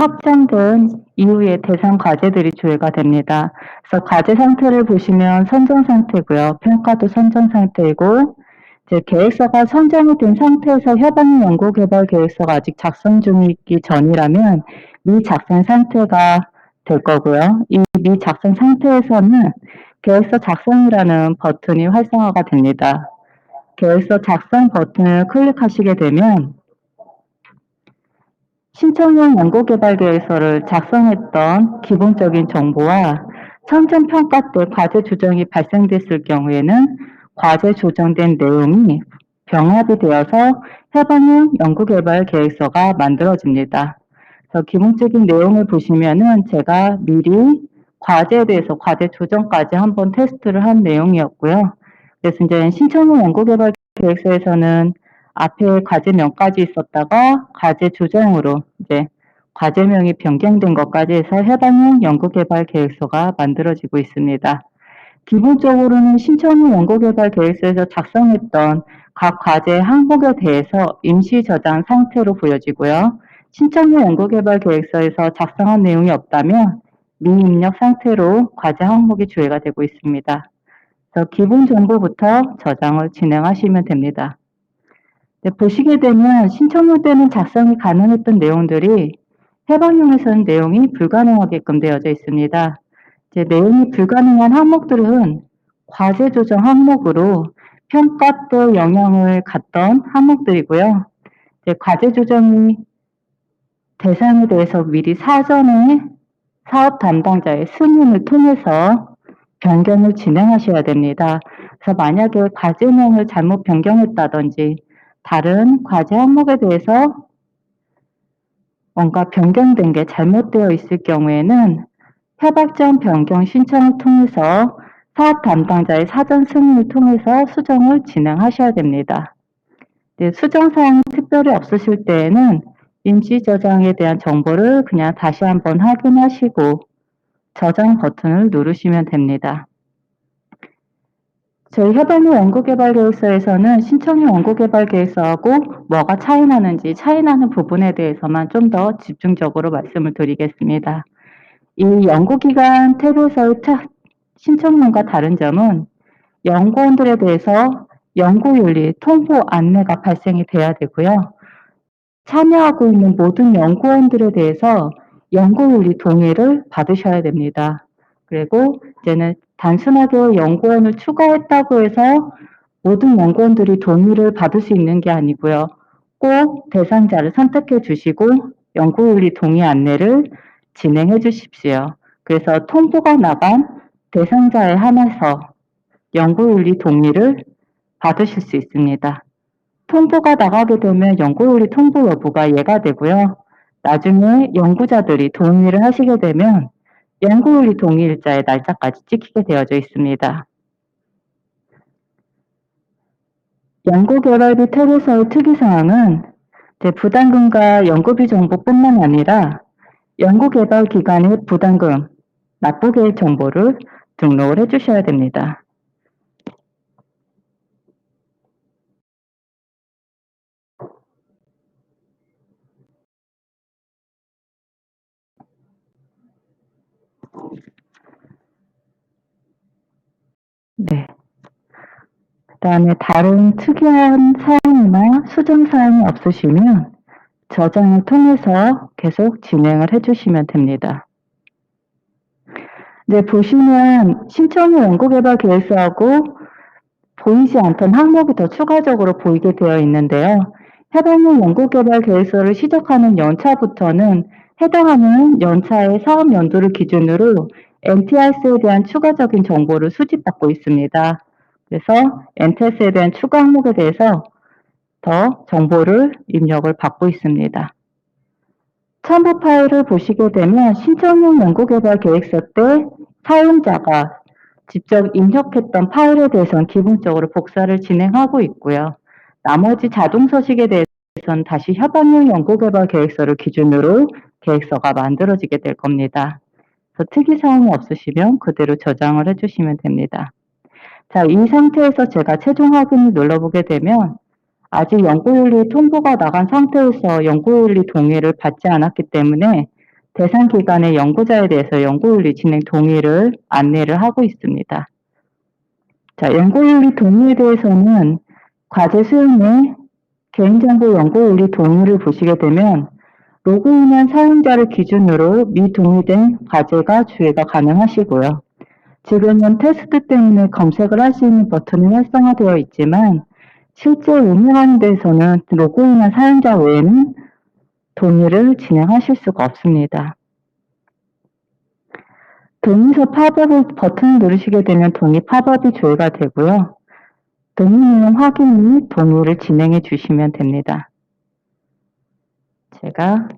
확정된 이후에 대상 과제들이 조회가 됩니다. 그래서 과제 상태를 보시면 선정 상태고요. 평가도 선정 상태이고 이제 계획서가 선정이 된 상태에서 협업용 연구개발 계획서가 아직 작성 중이기 전이라면 미작성 상태가 될 거고요. 이 미작성 상태에서는 계획서 작성이라는 버튼이 활성화가 됩니다. 계획서 작성 버튼을 클릭하시게 되면 신청형 연구개발 계획서를 작성했던 기본적인 정보와 선정평가 때 과제 조정이 발생됐을 경우에는 과제 조정된 내용이 병합이 되어서 해방형 연구개발 계획서가 만들어집니다. 그래서 기본적인 내용을 보시면은 제가 미리 과제에 대해서 과제 조정까지 한번 테스트를 한 내용이었고요. 그래서 이제 신청형 연구개발 계획서에서는 앞에 과제명까지 있었다가 과제 조정으로 이제 과제명이 변경된 것까지 해서 해당형 연구개발 계획서가 만들어지고 있습니다. 기본적으로는 신청형 연구개발 계획서에서 작성했던 각 과제 항목에 대해서 임시 저장 상태로 보여지고요. 신청형 연구개발 계획서에서 작성한 내용이 없다면 미입력 상태로 과제 항목이 조회가 되고 있습니다. 그래서 기본 정보부터 저장을 진행하시면 됩니다. 네, 보시게 되면 신청일 때는 작성이 가능했던 내용들이 해방용에서는 내용이 불가능하게끔 되어져 있습니다. 이제 내용이 불가능한 항목들은 과제 조정 항목으로 평가 때 영향을 갖던 항목들이고요. 이제 과제 조정이 대상에 대해서 미리 사전에 사업 담당자의 승인을 통해서 변경을 진행하셔야 됩니다. 그래서 만약에 과제명을 잘못 변경했다든지 다른 과제 항목에 대해서 뭔가 변경된 게 잘못되어 있을 경우에는 협약전 변경 신청을 통해서 사업 담당자의 사전 승인을 통해서 수정을 진행하셔야 됩니다. 네, 수정 사항이 특별히 없으실 때에는 임시 저장에 대한 정보를 그냥 다시 한번 확인하시고 저장 버튼을 누르시면 됩니다. 저희 협업용 연구개발 계획서에서는 신청형 연구개발 계획서하고 뭐가 차이 나는 부분에 대해서만 좀 더 집중적으로 말씀을 드리겠습니다. 이 연구기관 탭에서의 신청문과 다른 점은 연구원들에 대해서 연구윤리 통보 안내가 발생이 돼야 되고요. 참여하고 있는 모든 연구원들에 대해서 연구윤리 동의를 받으셔야 됩니다. 그리고 이제는 단순하게 연구원을 추가했다고 해서 모든 연구원들이 동의를 받을 수 있는 게 아니고요. 꼭 대상자를 선택해 주시고 연구윤리 동의 안내를 진행해 주십시오. 그래서 통보가 나간 대상자에 한해서 연구윤리 동의를 받으실 수 있습니다. 통보가 나가게 되면 연구윤리 통보 여부가 예가되고요. 나중에 연구자들이 동의를 하시게 되면 연구윤리 동의일자의 날짜까지 찍히게 되어져 있습니다. 연구개발비 탭에서의 특이사항은 부담금과 연구비 정보뿐만 아니라 연구개발 기관의 부담금, 납부계획 정보를 등록을 해주셔야 됩니다. 네. 그 다음에 다른 특이한 사항이나 수정 사항이 없으시면 저장을 통해서 계속 진행을 해주시면 됩니다. 네, 보시면 신청형 연구개발 계획서하고 보이지 않던 항목이 더 추가적으로 보이게 되어 있는데요. 해당형 연구개발 계획서를 시작하는 연차부터는 해당하는 연차의 사업 연도를 기준으로 NTRS에 대한 추가적인 정보를 수집받고 있습니다. 그래서 NTRS에 대한 추가 항목에 대해서 더 정보를 입력을 받고 있습니다. 첨부 파일을 보시게 되면 신청형 연구개발 계획서 때 사용자가 직접 입력했던 파일에 대해서는 기본적으로 복사를 진행하고 있고요. 나머지 자동 서식에 대해서는 다시 협업용 연구개발 계획서를 기준으로 계획서가 만들어지게 될 겁니다. 그래서 특이사항이 없으시면 그대로 저장을 해주시면 됩니다. 자, 이 상태에서 제가 최종 확인을 눌러보게 되면 아직 연구윤리 통보가 나간 상태에서 연구윤리 동의를 받지 않았기 때문에 대상 기관의 연구자에 대해서 연구윤리 진행 동의를 안내를 하고 있습니다. 자, 연구윤리 동의에 대해서는 과제 수행의 개인정보 연구윤리 동의를 보시게 되면 로그인한 사용자를 기준으로 미동의된 과제가 주의가 가능하시고요. 지금은 테스트 때문에 검색을 할 수 있는 버튼이 활성화되어 있지만 실제 운영하는 데서는 로그인한 사용자 외에는 동의를 진행하실 수가 없습니다. 동의서 팝업을 버튼을 누르시게 되면 동의 팝업이 조회가 되고요. 동의 내용 확인 및 동의를 진행해 주시면 됩니다. 제가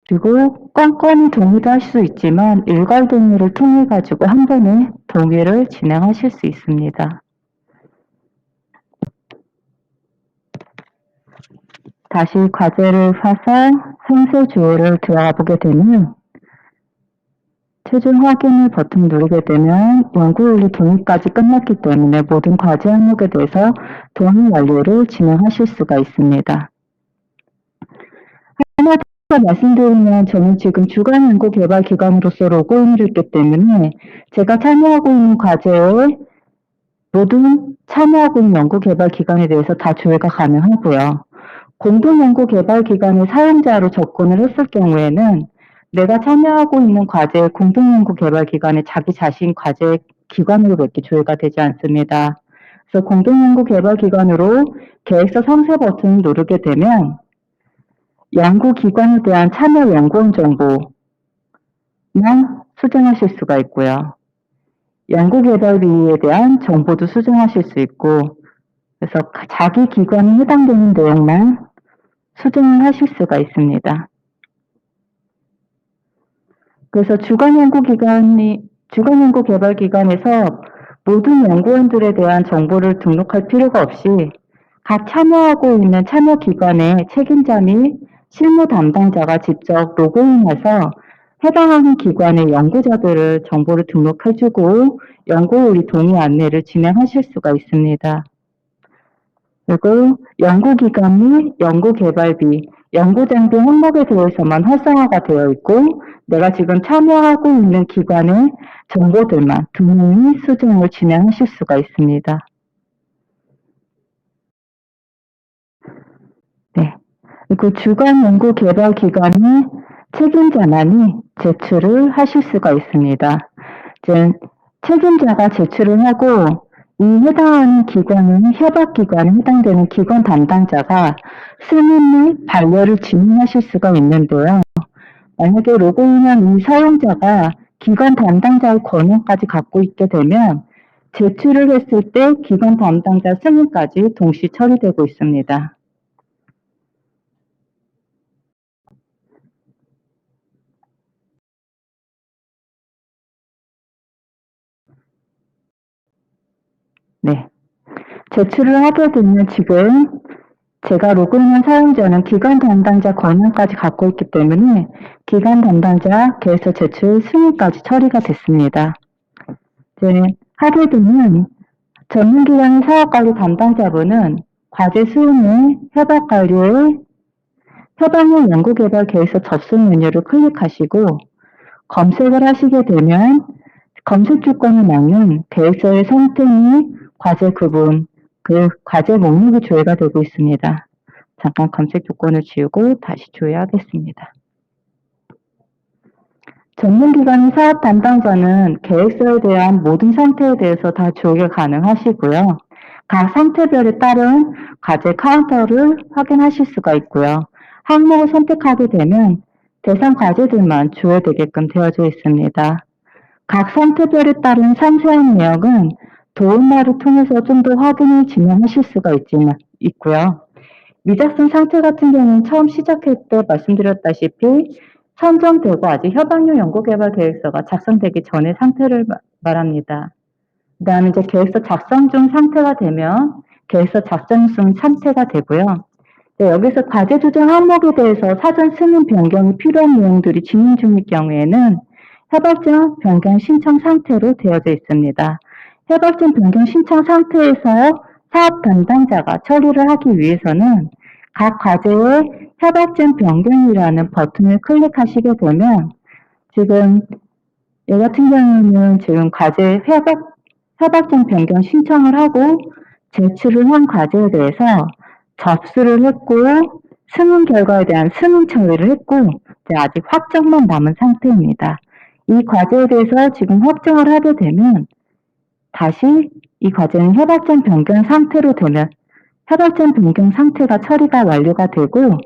그리고 ቋቋ히 동의도 할 수 있지만 일괄 동의를 통해 가지고 한 번에 동의를 진행하실 수 있습니다. 다시 과제를 사서 생세 주요를 들어가 보게 되면 최종 확인을 버튼 누르게 되면 연구윤리 동의까지 끝났기 때문에 모든 과제 항목에 대해서 동의 완료를 진행하실 수가 있습니다. 하나 더 말씀드리면 저는 지금 주간 연구 개발 기관으로서 로그인을 했기 때문에 제가 참여하고 있는 과제에 모든 참여하고 있는 연구 개발 기관에 대해서 다 조회가 가능하고요. 공동 연구 개발 기관의 사용자로 접근을 했을 경우에는 내가 참여하고 있는 과제의 공동 연구 개발 기관에 자기 자신 과제 기관으로밖에 조회가 되지 않습니다. 그래서 공동 연구 개발 기관으로 계획서 상세 버튼을 누르게 되면 연구 기관에 대한 참여 연구원 정보만 수정하실 수가 있고요. 연구 개발비에 대한 정보도 수정하실 수 있고, 그래서 자기 기관에 해당되는 내용만 수정을 하실 수가 있습니다. 그래서 주간 연구 개발 기관에서 모든 연구원들에 대한 정보를 등록할 필요가 없이 각 참여하고 있는 참여 기관의 책임자 및 실무 담당자가 직접 로그인해서 해당하는 기관의 연구자들을 정보를 등록해주고 연구윤리 동의 안내를 진행하실 수가 있습니다. 그리고 연구기관 및 연구개발비, 연구장비 항목에 대해서만 활성화가 되어 있고 내가 지금 참여하고 있는 기관의 정보들만 등록 및 수정을 진행하실 수가 있습니다. 네. 그리고 주간 연구 개발 기관의 책임자만이 제출을 하실 수가 있습니다. 즉, 책임자가 제출을 하고 이 해당하는 기관은 협약기관에 해당되는 기관 담당자가 승인 및 반려를 진행하실 수가 있는데요. 만약에 로그인한 이 사용자가 기관 담당자의 권한까지 갖고 있게 되면 제출을 했을 때 기관 담당자 승인까지 동시 처리되고 있습니다. 네. 제출을 하게 되면 지금 제가 로그인한 사용자는 기관 담당자 권한까지 갖고 있기 때문에 기관 담당자 계획서 제출 승인까지 처리가 됐습니다. 이제 하게 되면 전문기관의 사업관리 담당자분은 과제 수행의 협약관리의 협약용 연구개발 계획서 접수 메뉴를 클릭하시고 검색을 하시게 되면 검색 조건을 막는 계획서의 선택 및 과제 구분, 그 과제 목록이 조회가 되고 있습니다. 잠깐 검색 조건을 지우고 다시 조회하겠습니다. 전문기관의 사업 담당자는 계획서에 대한 모든 상태에 대해서 다 조회가 가능하시고요. 각 상태별에 따른 과제 카운터를 확인하실 수가 있고요. 항목을 선택하게 되면 대상 과제들만 조회되게끔 되어져 있습니다. 각 상태별에 따른 상세한 내역은 도움말을 통해서 좀 더 확인을 진행하실 수가 있고요. 미작성 상태 같은 경우는 처음 시작할 때 말씀드렸다시피 선정되고 아직 협약용 연구개발 계획서가 작성되기 전의 상태를 말합니다. 그 다음에 이제 계획서 작성 중 상태가 되면 계획서 작성 중 상태가 되고요. 네, 여기서 과제 조정 항목에 대해서 사전 승인 변경이 필요한 내용들이 진행 중일 경우에는 협약전 변경 신청 상태로 되어져 있습니다. 협약전 변경 신청 상태에서 사업 담당자가 처리를 하기 위해서는 각 과제의 협약점 변경이라는 버튼을 클릭하시게 되면 지금 얘 같은 경우는 지금 과제 협약점 변경 신청을 하고 제출을 한 과제에 대해서 접수를 했고 승인 결과에 대한 승인 처리를 했고 이제 아직 확정만 남은 상태입니다. 이 과제에 대해서 지금 확정을 하게 되면 다시 이 과제는 협약점 변경 상태로 되면 협약점 변경 상태가 처리가 완료가 되고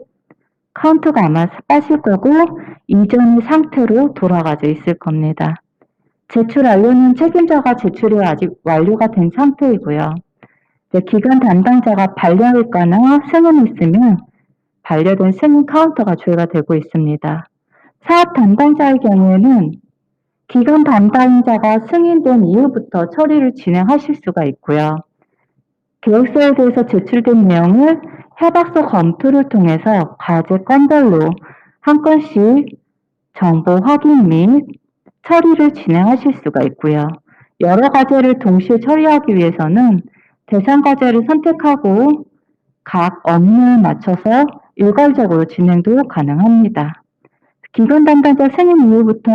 카운트가 아마 빠질 거고 이전의 상태로 돌아가져 있을 겁니다. 제출 완료는 책임자가 제출이 아직 완료가 된 상태이고요. 기관 담당자가 반려했거나 승인했으면 반려된 승인 카운터가 조회가 되고 있습니다. 사업 담당자의 경우에는 기관 담당자가 승인된 이후부터 처리를 진행하실 수가 있고요. 계획서에 대해서 제출된 내용을 협약서 검토를 통해서 과제 건별로 한 건씩 정보 확인 및 처리를 진행하실 수가 있고요. 여러 과제를 동시에 처리하기 위해서는 대상 과제를 선택하고 각 업무에 맞춰서 일괄적으로 진행도 가능합니다. 기관 담당자 승인 이후부터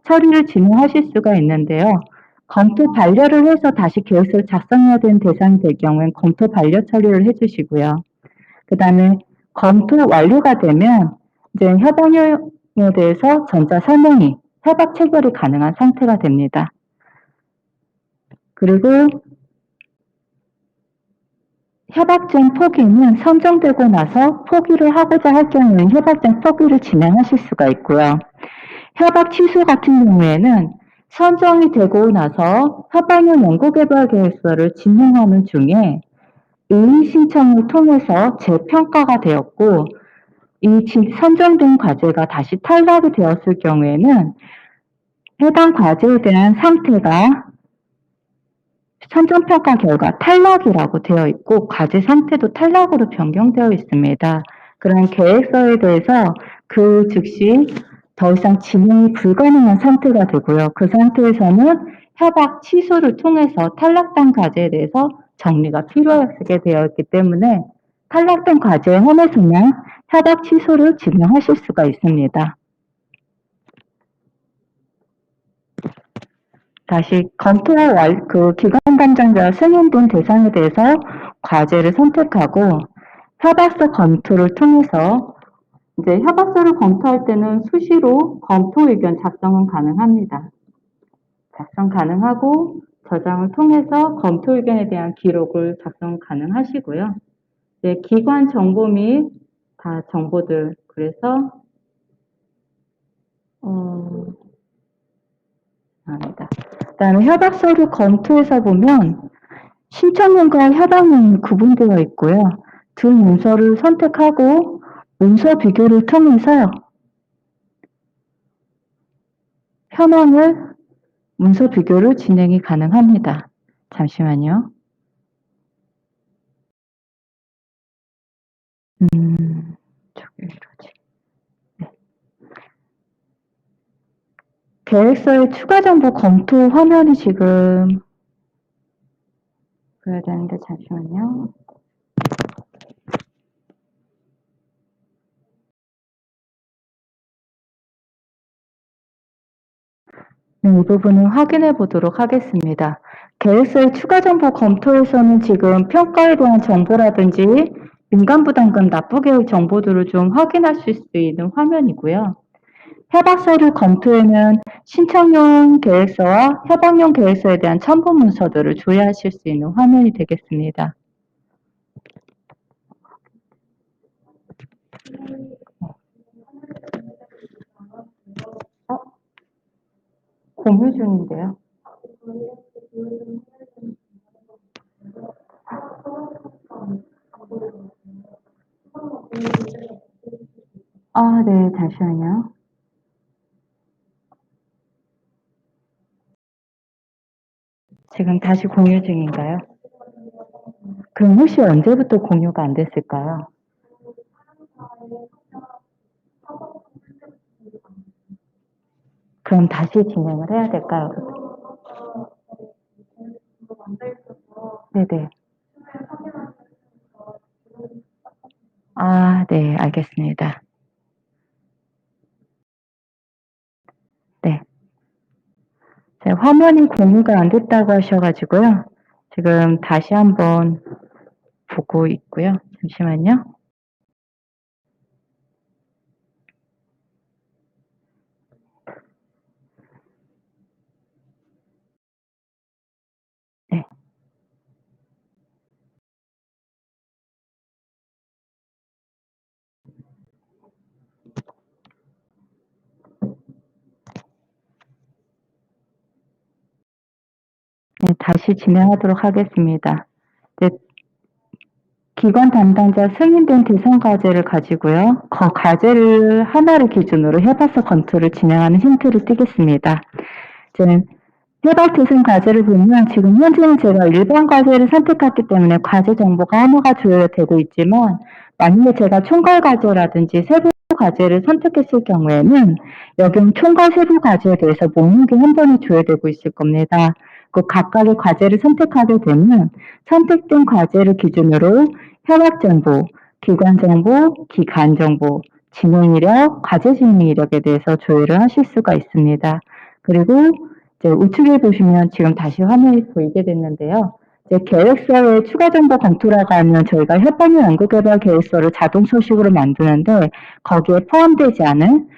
처리를 진행하실 수가 있는데요. 검토 반려를 해서 다시 계획서를 작성해야 되는 대상이 될 경우엔 검토 반려 처리를 해주시고요. 그 다음에 검토 완료가 되면 이제 협약에 대해서 전자 설명이 협약 체결이 가능한 상태가 됩니다. 그리고 협약증 포기는 선정되고 나서 포기를 하고자 할 경우에는 협약증 포기를 진행하실 수가 있고요. 협약 취소 같은 경우에는 선정이 되고 나서 협약용 연구개발 계획서를 진행하는 중에 의의 신청을 통해서 재평가가 되었고 이 선정된 과제가 다시 탈락이 되었을 경우에는 해당 과제에 대한 상태가 선정평가 결과 탈락이라고 되어 있고 과제 상태도 탈락으로 변경되어 있습니다. 그런 계획서에 대해서 그 즉시 더 이상 진행이 불가능한 상태가 되고요. 그 상태에서는 협약 취소를 통해서 탈락된 과제에 대해서 정리가 필요하게 되어 있기 때문에 탈락된 과제에 한해서만 협약 취소를 진행하실 수가 있습니다. 다시 기관 담당자 승인된 대상에 대해서 과제를 선택하고 협약서 검토를 통해서 이제 협약서를 검토할 때는 수시로 검토 의견 작성은 가능합니다. 작성 가능하고 저장을 통해서 검토 의견에 대한 기록을 작성 가능하시고요. 이제 기관 정보 및 다 정보들 그래서 그다음에 협약서를 검토해서 보면 신청문과 협약문이 구분되어 있고요. 두 문서를 선택하고 문서 비교를 통해서 현황을 문서 비교를 진행이 가능합니다. 잠시만요. 저기 이러지. 네. 계획서의 추가 정보 검토 화면이 지금 보여야 되는데 잠시만요. 네, 이 부분은 확인해 보도록 하겠습니다. 계획서의 추가 정보 검토에서는 지금 평가에 대한 정보라든지 민간부담금 납부계획 정보들을 좀 확인하실 수 있는 화면이고요. 협약서를 검토에는 신청용 계획서와 협약용 계획서에 대한 첨부 문서들을 조회하실 수 있는 화면이 되겠습니다. 공유 중인데요. 네, 잠시만요. 지금 다시 공유 중인가요? 그럼 혹시 언제부터 공유가 안 됐을까요? 그럼 다시 진행을 해야 될까요? 네네. 네, 알겠습니다. 네. 제 화면이 공유가 안 됐다고 하셔가지고요. 지금 다시 한번 보고 있고요. 잠시만요. 네. 네, 다시 진행하도록 하겠습니다. 네, 기관 담당자 승인된 대상 과제를 가지고요. 그 과제를 하나를 기준으로 해박서 검토를 진행하는 힌트를 띄겠습니다. 이제 해박 대상 과제를 보면 지금 현재는 제가 일반 과제를 선택했기 때문에 과제 정보가 하나가 조회되고 있지만 만약에 제가 총괄 과제라든지 세부 과제를 선택했을 경우에는 여기 총괄 세부 과제에 대해서 목록이 한 번에 조회되고 있을 겁니다. 그 각각의 과제를 선택하게 되면 선택된 과제를 기준으로 협약 정보, 기관 정보, 기간 정보, 진행 이력, 과제 진행 이력에 대해서 조회를 하실 수가 있습니다. 그리고 이제 우측에 보시면 지금 다시 화면이 보이게 됐는데요. 이제 계획서에 추가 정보 검토라고 하면 저희가 협업용 연구개발 계획서를 자동 서식으로 만드는데 거기에 포함되지 않은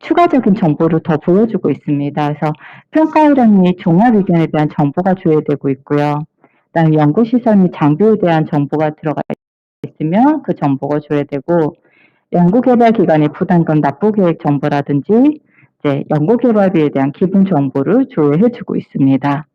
추가적인 정보를 더 보여주고 있습니다. 그래서 평가이론 및 종합 의견에 대한 정보가 조회되고 있고요. 그다음에 연구시설 및 장비에 대한 정보가 들어가 있으면 그 정보가 조회되고 연구개발 기관의 부담금 납부 계획 정보라든지 이제 연구개발비에 대한 기본 정보를 조회해주고 있습니다.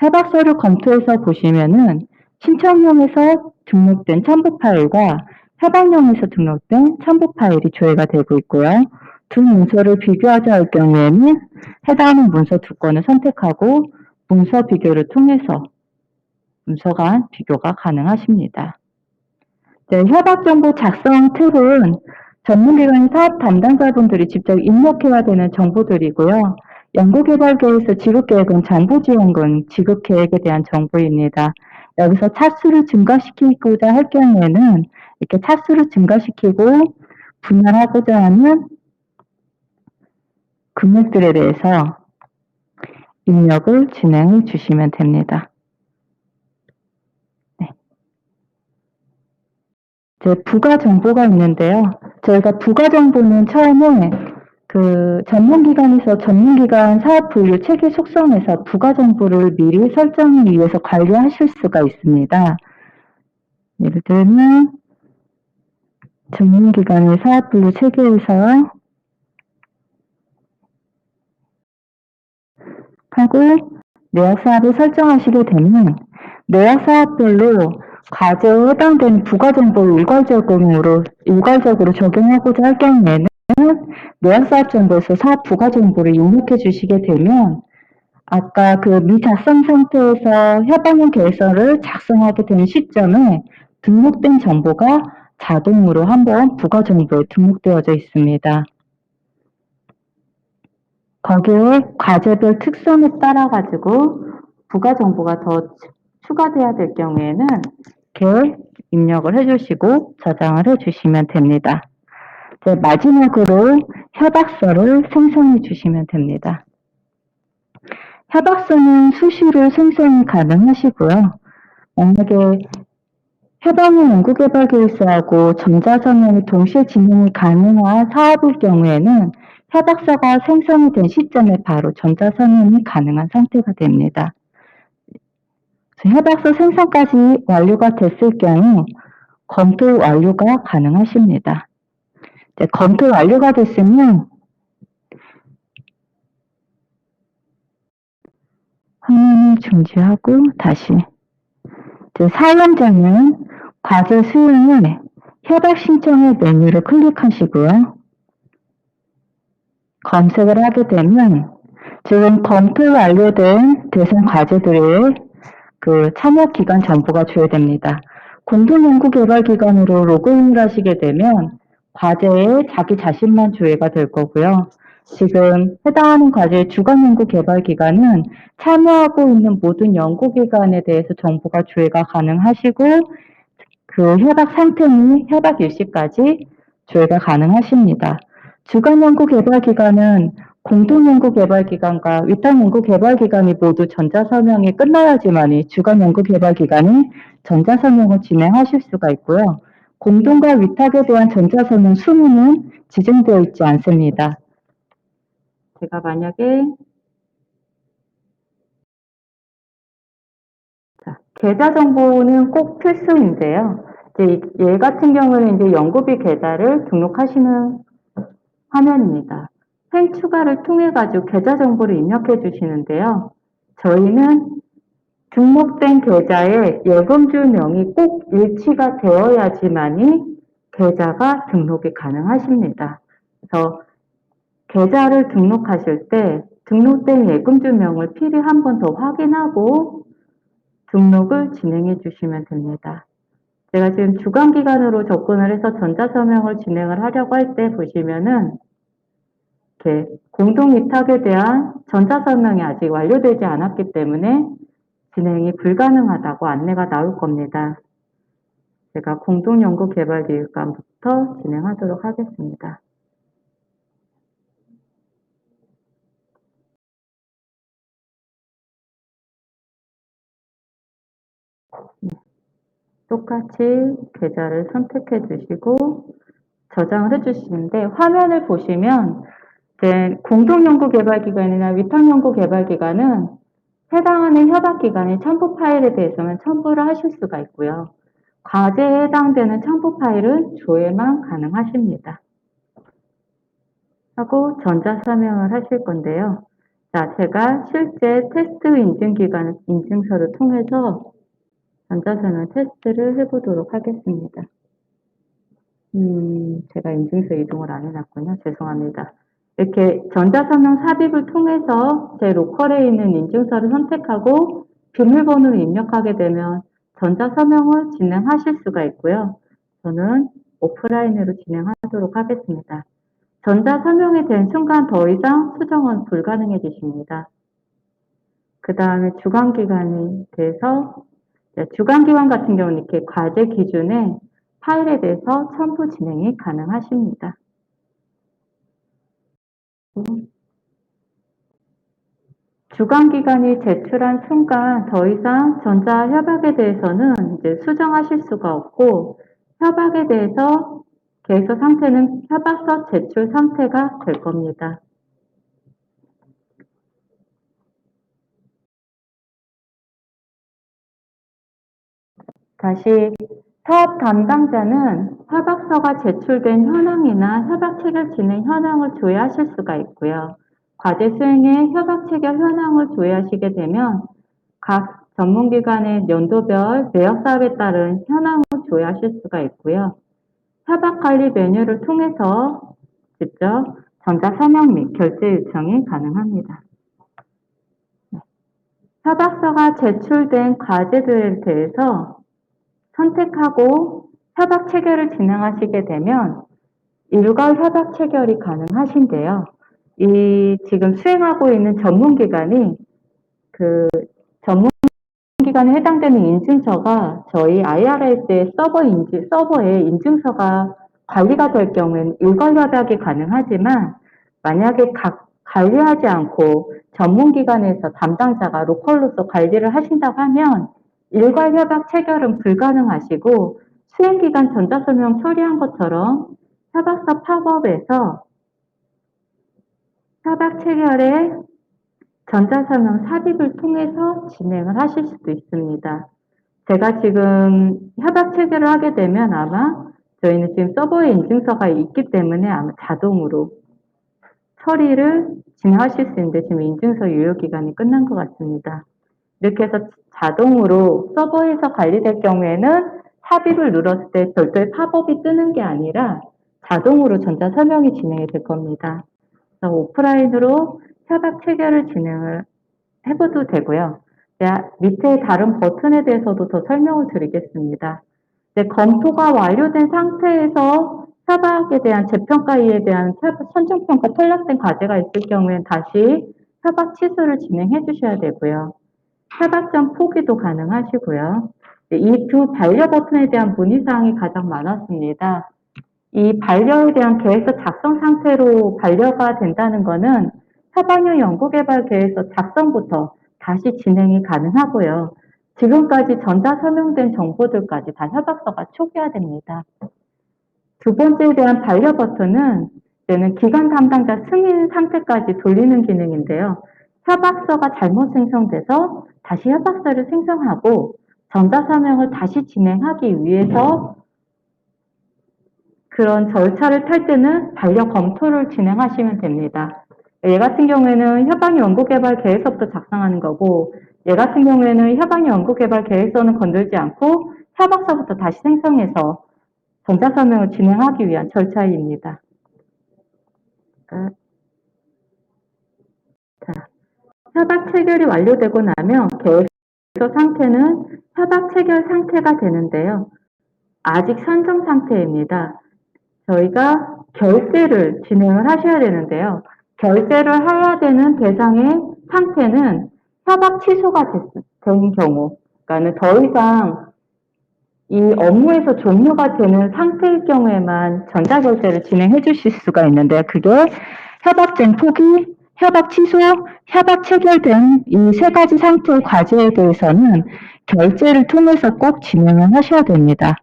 해박서를 검토해서 보시면은 신청용에서 등록된 첨부 파일과 해박용에서 등록된 첨부 파일이 조회가 되고 있고요. 두 문서를 비교하자 할 경우에는 해당하는 문서 두 건을 선택하고 문서 비교를 통해서 문서 간 비교가 가능하십니다. 네, 협약정보 작성 툴은 전문기관 사업 담당자분들이 직접 입력해야 되는 정보들이고요. 연구개발계획서 지급계획은 정보지원금 지급계획에 대한 정보입니다. 여기서 차수를 증가시키고자 할 경우에는 이렇게 차수를 증가시키고 분할하고자 하는 금액들에 대해서 입력을 진행해 주시면 됩니다. 네. 부가 정보가 있는데요. 저희가 부가 정보는 처음에 그 전문기관에서 전문기관 사업 분류 체계 속성에서 부가 정보를 미리 설정을 위해서 관리하실 수가 있습니다. 예를 들면 전문기관의 사업 분류 체계에서 하고 내역 사업을 설정하시게 되면 내역 사업별로 과제에 해당되는 부가 정보를 일괄적으로 적용하고자 할 경우에는 내역 사업 정보에서 사업 부가 정보를 입력해 주시게 되면 아까 그 미작성 상태에서 협약용 계획서를 작성하게 된 시점에 등록된 정보가 자동으로 한번 부가 정보에 등록되어져 있습니다. 거기에 과제별 특성에 따라 가지고 부가 정보가 더 추가돼야 될 경우에는 이렇게 입력을 해주시고 저장을 해주시면 됩니다. 이제 마지막으로 협약서를 생성해 주시면 됩니다. 협약서는 수시로 생성이 가능하시고요. 만약에 협약용 연구개발계획서하고 전자성형이 동시에 진행이 가능한 사업일 경우에는 협약서가 생성이 된 시점에 바로 전자성형이 가능한 상태가 됩니다. 협약서 생성까지 완료가 됐을 경우 검토 완료가 가능하십니다. 검토 완료가 됐으면 화면을 중지하고 다시 사용자는 과제 수행에 협약 신청의 메뉴를 클릭하시고요. 검색을 하게 되면 지금 검토 완료된 대상 과제들의 그 참여 기간 정보가 조회됩니다. 공동연구개발기관으로 로그인을 하시게 되면 과제에 자기 자신만 조회가 될 거고요. 지금 해당하는 과제의 주관연구개발기관은 참여하고 있는 모든 연구기관에 대해서 정보가 조회가 가능하시고 그 협약 상태 및 협약 일시까지 조회가 가능하십니다. 주간연구개발기간은 공동연구개발기간과 위탁연구개발기간이 모두 전자서명이 끝나야지만이 주간연구개발기간이 전자서명을 진행하실 수가 있고요. 공동과 위탁에 대한 전자서명 수문은 지정되어 있지 않습니다. 제가 만약에 계좌 정보는 꼭 필수인데요. 이제 얘 같은 경우는 이제 연구비 계좌를 등록하시는 화면입니다. 행 추가를 통해 가지고 계좌 정보를 입력해 주시는데요. 저희는 등록된 계좌에 예금주명이 꼭 일치가 되어야지만이 계좌가 등록이 가능하십니다. 그래서 계좌를 등록하실 때 등록된 예금주명을 필히 한 번 더 확인하고 등록을 진행해 주시면 됩니다. 제가 지금 주간기간으로 접근을 해서 전자서명을 진행을 하려고 할 때 보시면은 이렇게 공동위탁에 대한 전자서명이 아직 완료되지 않았기 때문에 진행이 불가능하다고 안내가 나올 겁니다. 제가 공동연구개발기획관부터 진행하도록 하겠습니다. 똑같이 계좌를 선택해 주시고 저장을 해 주시는데 화면을 보시면 공동연구개발기관이나 위탁연구개발기관은 해당하는 협약기관의 첨부 파일에 대해서는 첨부를 하실 수가 있고요. 과제에 해당되는 첨부 파일은 조회만 가능하십니다. 하고 전자서명을 하실 건데요. 자, 제가 실제 테스트 인증기관 인증서를 통해서 전자서명 테스트를 해보도록 하겠습니다. 제가 인증서 이동을 안 해놨군요. 죄송합니다. 이렇게 전자서명 삽입을 통해서 제 로컬에 있는 인증서를 선택하고 비밀번호를 입력하게 되면 전자서명을 진행하실 수가 있고요. 저는 오프라인으로 진행하도록 하겠습니다. 전자서명이 된 순간 더 이상 수정은 불가능해지십니다. 그 다음에 주간기간이 돼서 주간기간 같은 경우는 이렇게 과제 기준에 파일에 대해서 첨부 진행이 가능하십니다. 주간기간이 제출한 순간 더 이상 전자협약에 대해서는 이제 수정하실 수가 없고 협약에 대해서 계획서 상태는 협약서 제출 상태가 될 겁니다. 다시 사업 담당자는 협약서가 제출된 현황이나 협약 체결 진행 현황을 조회하실 수가 있고요. 과제 수행의 협약 체결 현황을 조회하시게 되면 각 전문기관의 연도별 내역 사업에 따른 현황을 조회하실 수가 있고요. 협약 관리 메뉴를 통해서 직접 전자서명 및 결제 요청이 가능합니다. 협약서가 제출된 과제들에 대해서 선택하고 협약 체결을 진행하시게 되면 일괄 협약 체결이 가능하신데요. 이 지금 수행하고 있는 전문기관이 그 전문기관에 해당되는 인증서가 저희 IRS의 서버에 인증서가 관리가 될 경우에는 일괄 협약이 가능하지만 만약에 관리하지 않고 전문기관에서 담당자가 로컬로서 관리를 하신다고 하면 일괄 협약 체결은 불가능하시고 수행기간 전자서명 처리한 것처럼 협약서 팝업에서 협약 체결에 전자서명 삽입을 통해서 진행을 하실 수도 있습니다. 제가 지금 협약 체결을 하게 되면 아마 저희는 지금 서버에 인증서가 있기 때문에 아마 자동으로 처리를 진행하실 수 있는데 지금 인증서 유효기간이 끝난 것 같습니다. 이렇게 해서 자동으로 서버에서 관리될 경우에는 삽입을 눌렀을 때 별도의 팝업이 뜨는 게 아니라 자동으로 전자서명이 진행이 될 겁니다. 그래서 오프라인으로 협약 체결을 진행을 해봐도 되고요. 밑에 다른 버튼에 대해서도 더 설명을 드리겠습니다. 검토가 완료된 상태에서 협약에 대한 재평가에 대한 선정평가 탈락된 과제가 있을 경우에는 다시 협약 취소를 진행해 주셔야 되고요. 협약 전 포기도 가능하시고요. 이 두 반려 버튼에 대한 문의사항이 가장 많았습니다. 이 반려에 대한 계획서 작성 상태로 반려가 된다는 것은 협약형 연구개발 계획서 작성부터 다시 진행이 가능하고요. 지금까지 전자서명된 정보들까지 다 협약서가 초기화됩니다. 두 번째에 대한 반려 버튼은 이제는 기관 담당자 승인 상태까지 돌리는 기능인데요. 협약서가 잘못 생성돼서 다시 협약서를 생성하고 전자서명을 다시 진행하기 위해서 그런 절차를 탈 때는 반려 검토를 진행하시면 됩니다. 얘 같은 경우에는 협약형 연구개발 계획서부터 작성하는 거고, 얘 같은 경우에는 협약형 연구개발 계획서는 건들지 않고 협약서부터 다시 생성해서 전자서명을 진행하기 위한 절차입니다. 자, 협약 체결이 완료되고 나면 계획서 상태는 협약 체결 상태가 되는데요. 아직 선정 상태입니다. 저희가 결제를 진행을 하셔야 되는데요. 결제를 해야 되는 대상의 상태는 협약 취소가 된 경우, 그러니까 더 이상 이 업무에서 종료가 되는 상태일 경우에만 전자결제를 진행해 주실 수가 있는데요. 그게 협약쟁 포기, 협약 취소, 협약 체결된 이 세 가지 상태의 과제에 대해서는 결제를 통해서 꼭 진행을 하셔야 됩니다.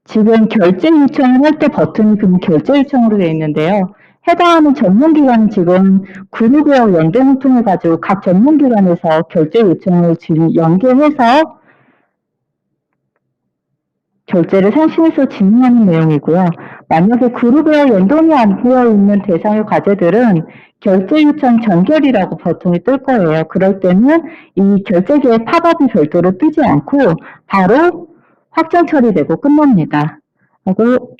지금 결제 요청을 할 때 버튼이 그럼 결제 요청으로 되어 있는데요. 해당하는 전문기관은 지금 그룹웨어 연동을 통해 가지고 각 전문기관에서 결제 요청을 지금 연계해서 결제를 상신해서 진행하는 내용이고요. 만약에 그룹웨어 연동이 안 되어 있는 대상의 과제들은 결제 요청 전결이라고 버튼이 뜰 거예요. 그럴 때는 이 결제기의 팝업이 별도로 뜨지 않고 바로 확정 처리되고 끝납니다. 그리고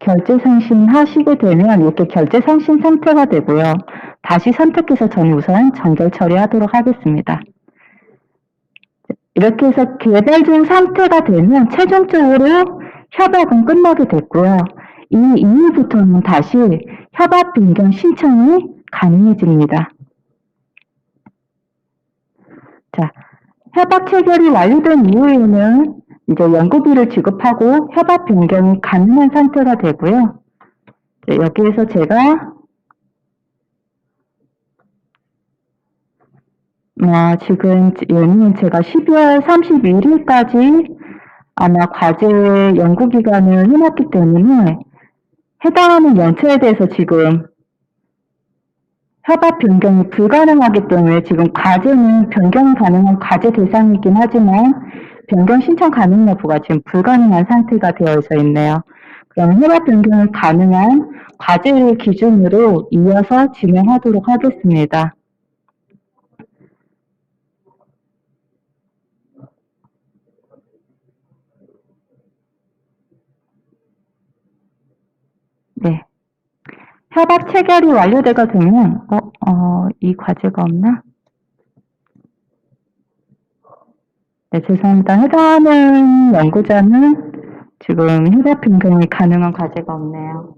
결제 상신하시게 되면 이렇게 결제 상신 상태가 되고요. 다시 선택해서 저는 우선 전결 처리하도록 하겠습니다. 이렇게 해서 개발 중 상태가 되면 최종적으로 협약은 끝나게 됐고요. 이 이후부터는 다시 협약 변경 신청이 가능해집니다. 자, 협약 체결이 완료된 이후에는 이제 연구비를 지급하고 협약 변경이 가능한 상태가 되고요. 여기에서 제가 지금 얘는 제가 12월 31일까지 아마 과제 연구기간을 해놨기 때문에 해당하는 연체에 대해서 지금 협약 변경이 불가능하기 때문에 지금 과제는 변경 가능한 과제 대상이긴 하지만 변경 신청 가능 여부가 지금 불가능한 상태가 되어져 있네요. 그럼 협약 변경을 가능한 과제를 기준으로 이어서 진행하도록 하겠습니다. 네. 협약 체결이 완료되가 되면, 이 과제가 없나? 네, 죄송합니다. 해당하는 연구자는 지금 협약 변경이 가능한 과제가 없네요.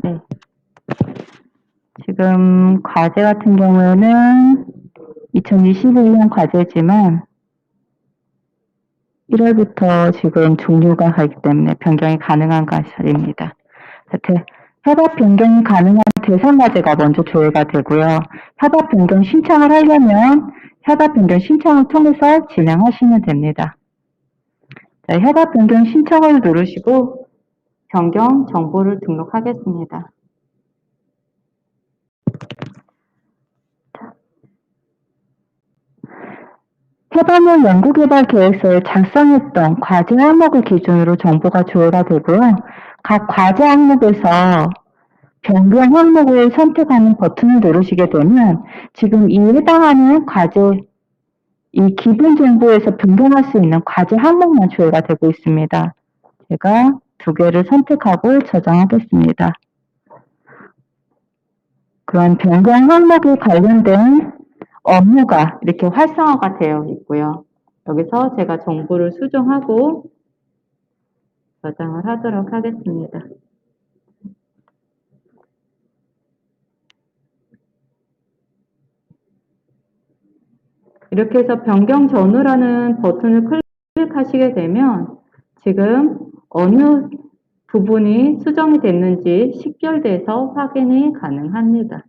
네. 지금 과제 같은 경우에는 2021년 과제지만 1월부터 지금 종료가 가기 때문에 변경이 가능한 과제입니다. 협약 변경이 가능한 대상 과제가 먼저 조회가 되고요. 협약 변경 신청을 하려면 협약 변경 신청을 통해서 진행하시면 됩니다. 자, 협약 변경 신청을 누르시고 변경 정보를 등록하겠습니다. 협약형 연구개발 계획서에 작성했던 과제 항목을 기준으로 정보가 조회가 되고요. 각 과제 항목에서 변경 항목을 선택하는 버튼을 누르시게 되면 지금 이 해당하는 과제 이 기본 정보에서 변경할 수 있는 과제 항목만 조회가 되고 있습니다. 제가 2개를 선택하고 저장하겠습니다. 그런 변경 항목에 관련된 업무가 이렇게 활성화가 되어 있고요. 여기서 제가 정보를 수정하고 저장을 하도록 하겠습니다. 이렇게 해서 변경 전후라는 버튼을 클릭하시게 되면 지금 어느 부분이 수정이 됐는지 식별돼서 확인이 가능합니다.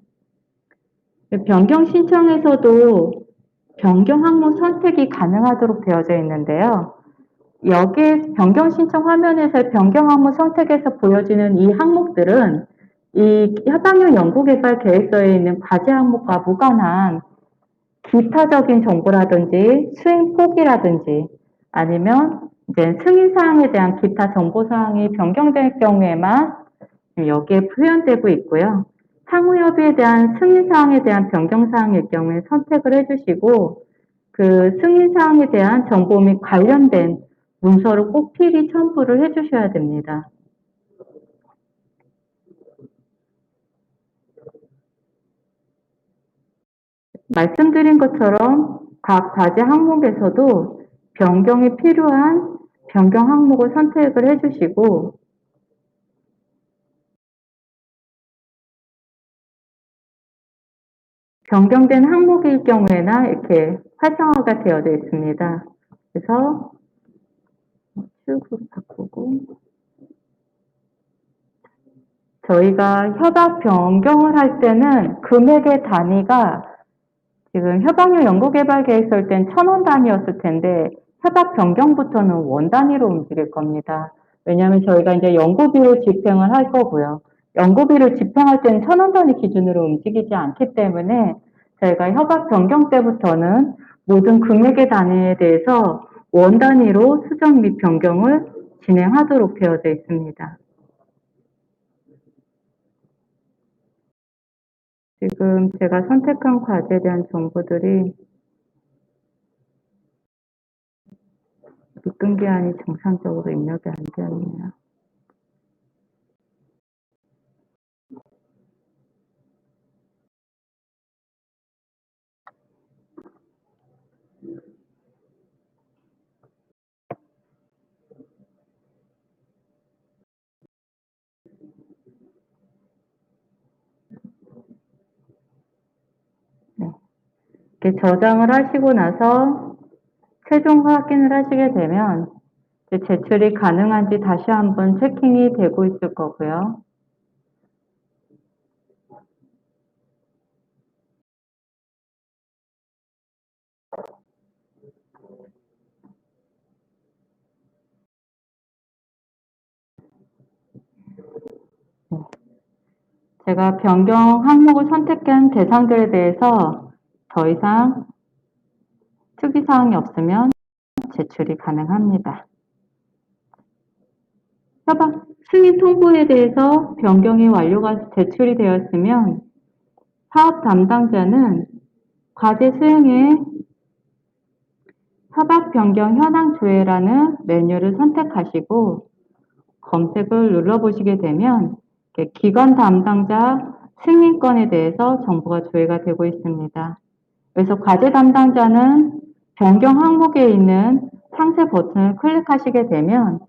변경 신청에서도 변경 항목 선택이 가능하도록 되어져 있는데요. 여기에 변경 신청 화면에서 변경 항목 선택에서 보여지는 이 항목들은 이 협약용 연구개발 계획서에 있는 과제 항목과 무관한 기타적인 정보라든지 수행 폭이라든지 아니면 이제 승인사항에 대한 기타 정보사항이 변경될 경우에만 여기에 표현되고 있고요. 상호협의에 대한 승인사항에 대한 변경사항일 경우에 선택을 해주시고 그 승인사항에 대한 정보 및 관련된 문서를 꼭 필히 첨부를 해주셔야 됩니다. 말씀드린 것처럼 각 과제 항목에서도 변경이 필요한 변경 항목을 선택을 해주시고 변경된 항목일 경우에나 이렇게 활성화가 되어져 있습니다. 그래서 출구 바꾸고 저희가 협약 변경을 할 때는 금액의 단위가 지금 협약용 연구개발계획서일 땐 1,000원 단위였을 텐데 협약 변경부터는 원 단위로 움직일 겁니다. 왜냐하면 저희가 이제 연구비로 집행을 할 거고요. 연구비를 집행할 때는 1,000원 단위 기준으로 움직이지 않기 때문에 저희가 협약 변경 때부터는 모든 금액의 단위에 대해서 원 단위로 수정 및 변경을 진행하도록 되어져 있습니다. 지금 제가 선택한 과제에 대한 정보들이 입금기한이 정상적으로 입력이 안 되었네요. 네. 이렇게 저장을 하시고 나서 최종 확인을 하시게 되면 제출이 가능한지 다시 한번 체킹이 되고 있을 거고요. 제가 변경 항목을 선택한 대상들에 대해서 더 이상 특이사항이 없으면 제출이 가능합니다. 협약 승인 통보에 대해서 변경이 완료가 제출이 되었으면 사업 담당자는 과제 수행에 협약 변경 현황 조회라는 메뉴를 선택하시고 검색을 눌러보시게 되면 기관 담당자 승인권에 대해서 정보가 조회가 되고 있습니다. 그래서 과제 담당자는 변경 항목에 있는 상세 버튼을 클릭하시게 되면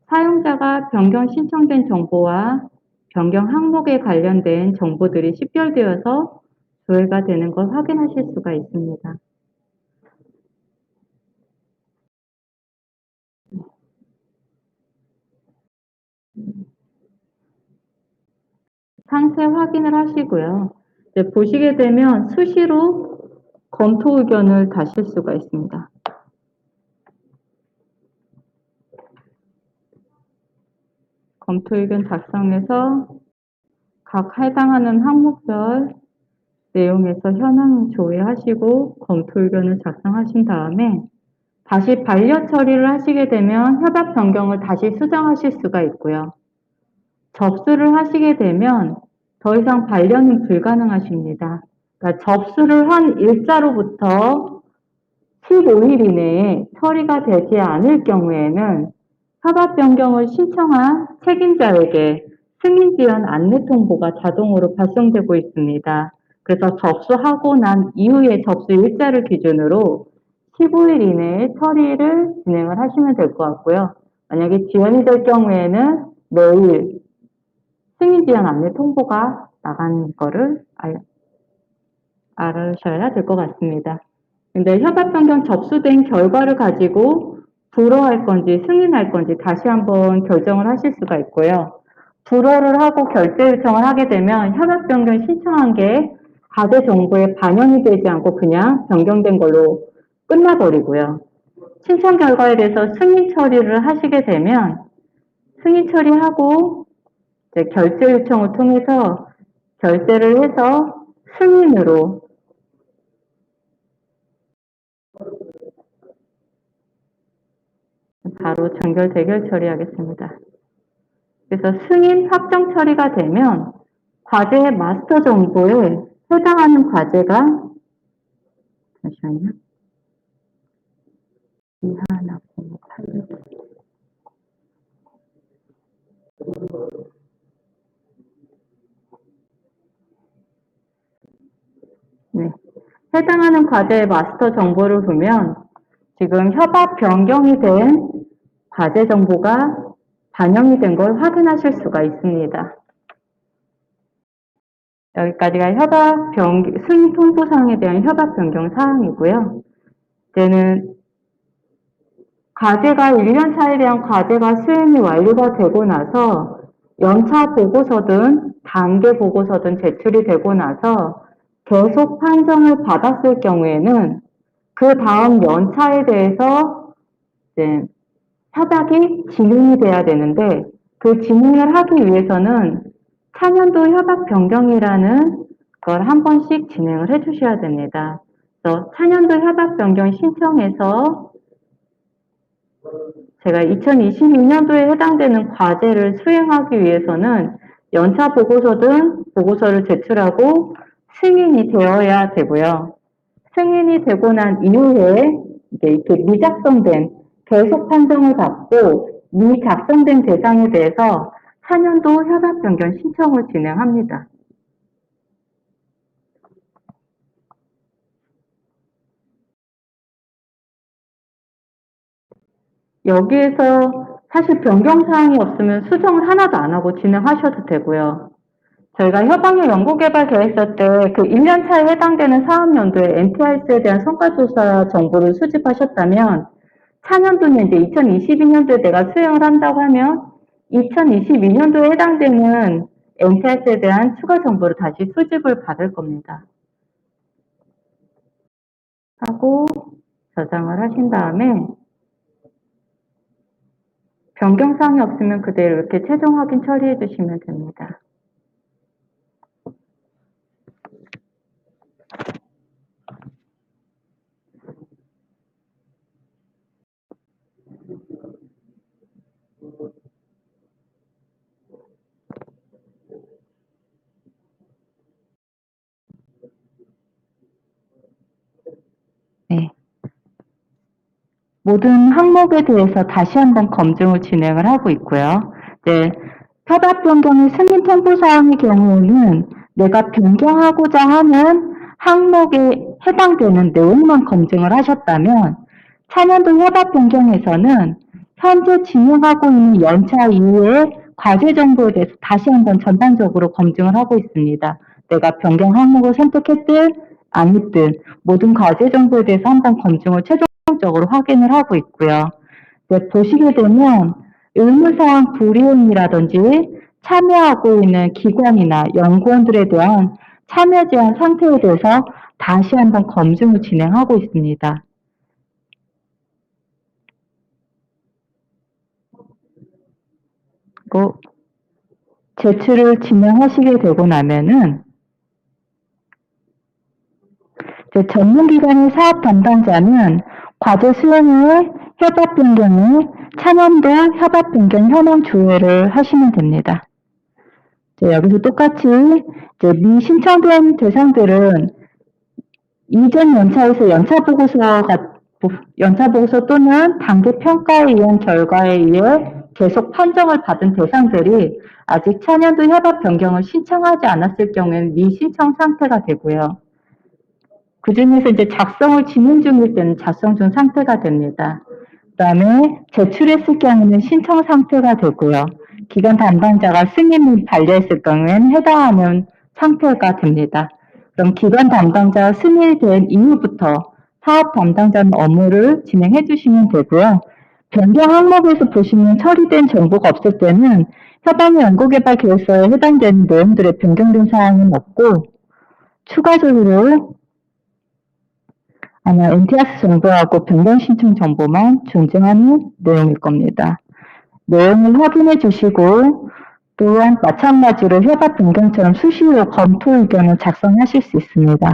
사용자가 변경 신청된 정보와 변경 항목에 관련된 정보들이 식별되어서 조회가 되는 걸 확인하실 수가 있습니다. 상세 확인을 하시고요. 이제 보시게 되면 수시로 검토 의견을 다실 수가 있습니다. 검토 의견 작성해서 각 해당하는 항목별 내용에서 현황 조회하시고 검토 의견을 작성하신 다음에 다시 반려 처리를 하시게 되면 협약 변경을 다시 수정하실 수가 있고요. 접수를 하시게 되면 더 이상 반려는 불가능하십니다. 그러니까 접수를 한 일자로부터 15일 이내에 처리가 되지 않을 경우에는 협약 변경을 신청한 책임자에게 승인 지연 안내 통보가 자동으로 발송되고 있습니다. 그래서 접수하고 난 이후에 접수 일자를 기준으로 15일 이내에 처리를 진행을 하시면 될 것 같고요. 만약에 지연이 될 경우에는 매일 승인 지연 안내 통보가 나간 거를 알으셔야 될 것 같습니다. 근데 협약 변경 접수된 결과를 가지고 불허할 건지 승인할 건지 다시 한번 결정을 하실 수가 있고요. 불허를 하고 결제 요청을 하게 되면 협약 변경 신청한 게 과제 정보에 반영이 되지 않고 그냥 변경된 걸로 끝나버리고요. 신청 결과에 대해서 승인 처리를 하시게 되면 승인 처리하고 이제 결제 요청을 통해서 결제를 해서 승인으로 바로 정결 대결 처리하겠습니다. 그래서 승인 확정 처리가 되면 과제의 마스터 정보에 해당하는 과제가 잠시만요. 2108 네. 해당하는 과제의 마스터 정보를 보면 지금 협약 변경이 된 과제 정보가 반영이 된 걸 확인하실 수가 있습니다. 여기까지가 협약 변경, 승인 통보사항에 대한 협약 변경 사항이고요. 이제는 과제가 1년 차에 대한 과제가 수행이 완료가 되고 나서 연차 보고서든 단계 보고서든 제출이 되고 나서 계속 판정을 받았을 경우에는 그 다음 연차에 대해서 이제 협약이 진행이 돼야 되는데 그 진행을 하기 위해서는 차년도 협약 변경이라는 걸 한 번씩 진행을 해 주셔야 됩니다. 그래서 차년도 협약 변경 신청해서 제가 2022년도에 해당되는 과제를 수행하기 위해서는 연차 보고서든 보고서를 제출하고 승인이 되어야 되고요. 승인이 되고 난 이후에 이제 이렇게 미작성된 계속 판정을 받고 미작성된 대상에 대해서 4년도 협약 변경 신청을 진행합니다. 여기에서 사실 변경사항이 없으면 수정을 하나도 안 하고 진행하셔도 되고요. 저희가 협약력 연구개발 계획서 때 그 1년 차에 해당되는 사업연도에 NTRS에 대한 성과조사 정보를 수집하셨다면 4년도는 이제 2022년도에 내가 수행을 한다고 하면 2022년도에 해당되는 NTRS에 대한 추가 정보를 다시 수집을 받을 겁니다. 하고 저장을 하신 다음에 변경사항이 없으면 그대로 이렇게 최종 확인 처리해 주시면 됩니다. 네. 모든 항목에 대해서 다시 한번 검증을 진행을 하고 있고요. 네. 협약 변경의 승인 통보 사항의 경우에는 내가 변경하고자 하는 항목에 해당되는 내용만 검증을 하셨다면 차년도 협약 변경에서는 현재 진행하고 있는 연차 이후에 과제 정보에 대해서 다시 한번 전반적으로 검증을 하고 있습니다. 내가 변경 항목을 선택했든 아니든 모든 과제 정보에 대해서 한번 검증을 최종적으로 확인을 하고 있고요. 네, 보시게 되면 의무사항 불이행이라든지 참여하고 있는 기관이나 연구원들에 대한 참여 제한 상태에 대해서 다시 한번 검증을 진행하고 있습니다. 그리고 제출을 진행하시게 되고 나면은 전문기관의 사업 담당자는 과제 수행 후 협약 변경을 차년도 협약 변경 현황 조회를 하시면 됩니다. 여기서 똑같이 이제 미신청된 대상들은 이전 연차에서 연차 보고서가 연차보고서 또는 단계평가에 의한 결과에 의해 계속 판정을 받은 대상들이 아직 차년도 협업 변경을 신청하지 않았을 경우에는 미신청 상태가 되고요. 그중에서 이제 작성을 진행 중일 때는 작성 중 상태가 됩니다. 그다음에 제출했을 경우는 신청 상태가 되고요. 기관 담당자가 승인 및 반려했을 경우에는 해당하는 상태가 됩니다. 그럼 기관 담당자가 승인이 된 이후부터 사업 담당자는 업무를 진행해 주시면 되고요. 변경 항목에서 보시면 처리된 정보가 없을 때는 협업의 연구개발 계획서에 해당되는 내용들의 변경된 사항은 없고 추가적으로 아마 NTS 정보하고 변경 신청 정보만 존재하는 내용일 겁니다. 내용을 확인해 주시고 또한 마찬가지로 협업 변경처럼 수시로 검토 의견을 작성하실 수 있습니다.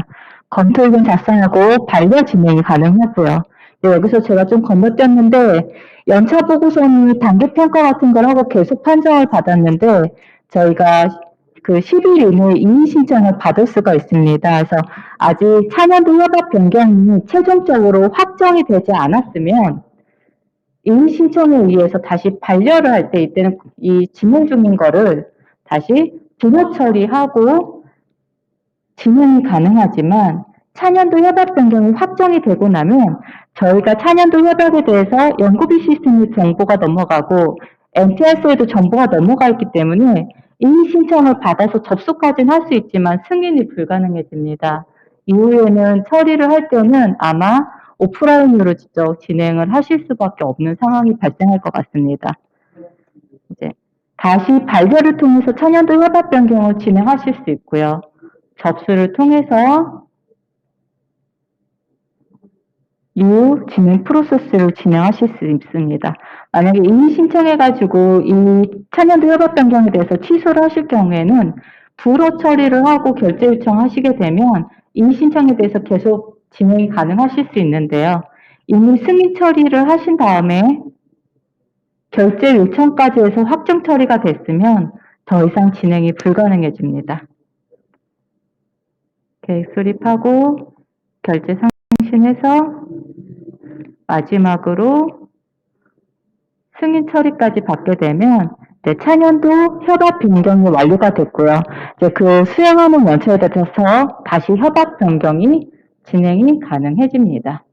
검토 의견 작성하고 반려 진행이 가능하고요. 네, 여기서 제가 좀 건너뛰었는데 연차 보고서는 단계 평가 같은 걸 하고 계속 판정을 받았는데 저희가 그 10일 이내에 이의 신청을 받을 수가 있습니다. 그래서 아직 차년도 협업 변경이 최종적으로 확정이 되지 않았으면 이의 신청에 의해서 다시 반려를 할 때 이때는 이 진행 중인 거를 다시 분호 처리하고 진행이 가능하지만 차년도 협약 변경이 확정이 되고 나면 저희가 차년도 협약에 대해서 연구비 시스템에 정보가 넘어가고 MTS에도 정보가 넘어가 있기 때문에 이의 신청을 받아서 접수까지는 할 수 있지만 승인이 불가능해집니다. 이후에는 처리를 할 때는 아마 오프라인으로 직접 진행을 하실 수밖에 없는 상황이 발생할 것 같습니다. 이제 다시 발표를 통해서 차년도 협약 변경을 진행하실 수 있고요. 접수를 통해서 이후 진행 프로세스를 진행하실 수 있습니다. 만약에 이의 신청해가지고 이 차년도 협약 변경에 대해서 취소를 하실 경우에는 불호 처리를 하고 결제 요청하시게 되면 이의 신청에 대해서 계속 진행이 가능하실 수 있는데요. 이미 승인 처리를 하신 다음에 결제 요청까지 해서 확정 처리가 됐으면 더 이상 진행이 불가능해집니다. 계획 수립하고 결제 상신해서 마지막으로 승인 처리까지 받게 되면 차년도 협약 변경이 완료가 됐고요. 이제 그 수행하는 연차에 따라서 다시 협약 변경이 진행이 가능해집니다.